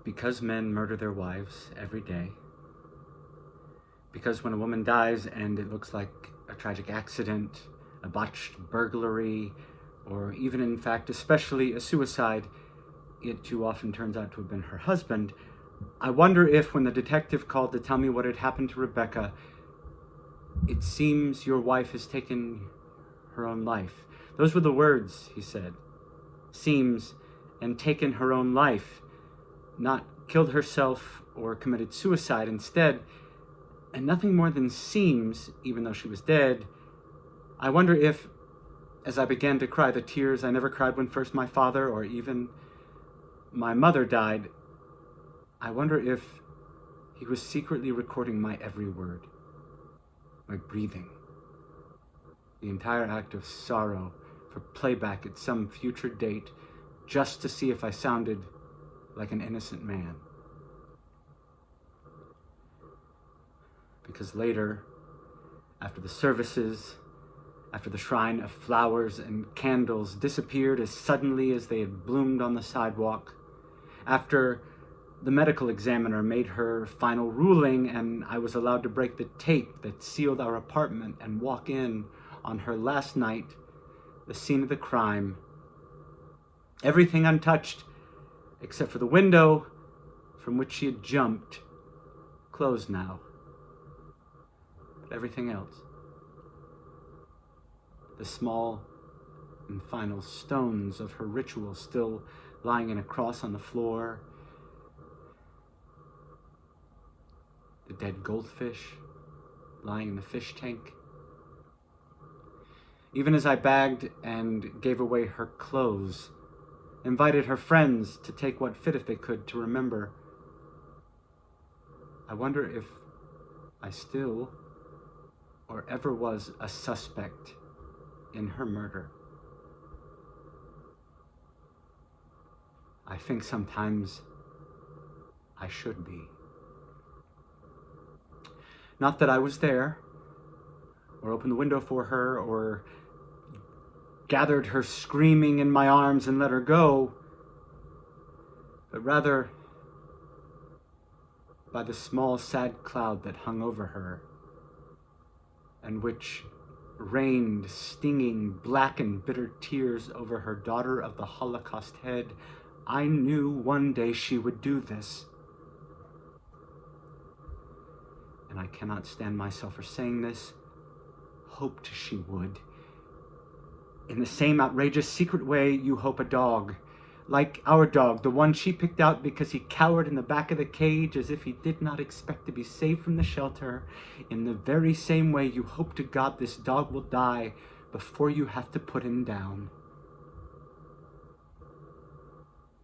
Because men murder their wives every day, because when a woman dies and it looks like a tragic accident, a botched burglary, or even in fact, especially a suicide, it too often turns out to have been her husband, I wonder if when the detective called to tell me what had happened to Rebecca, "It seems your wife has taken her own life." Those were the words, he said. Seems, and taken her own life. Not killed herself or committed suicide instead, and nothing more than seems, even though she was dead. I wonder if, as I began to cry the tears I never cried when first my father or even my mother died, I wonder if he was secretly recording my every word, my breathing, the entire act of sorrow for playback at some future date, just to see if I sounded like an innocent man. Because later, after the services, after the shrine of flowers and candles disappeared as suddenly as they had bloomed on the sidewalk, after the medical examiner made her final ruling and I was allowed to break the tape that sealed our apartment and walk in on her last night, the scene of the crime, everything untouched except for the window from which she had jumped, closed now. But everything else, the small and final stones of her ritual still lying in a cross on the floor, the dead goldfish lying in the fish tank. Even as I bagged and gave away her clothes, invited her friends to take what fit if they could to remember, I wonder if I still or ever was a suspect in her murder. I think sometimes I should be. Not that I was there, or opened the window for her, or gathered her screaming in my arms and let her go, but rather by the small sad cloud that hung over her, and which rained stinging black and bitter tears over her daughter of the Holocaust head. I knew one day she would do this. And I cannot stand myself for saying this, hoped she would. In the same outrageous secret way you hope a dog, like our dog, the one she picked out because he cowered in the back of the cage as if he did not expect to be saved from the shelter, in the very same way you hope to God this dog will die before you have to put him down.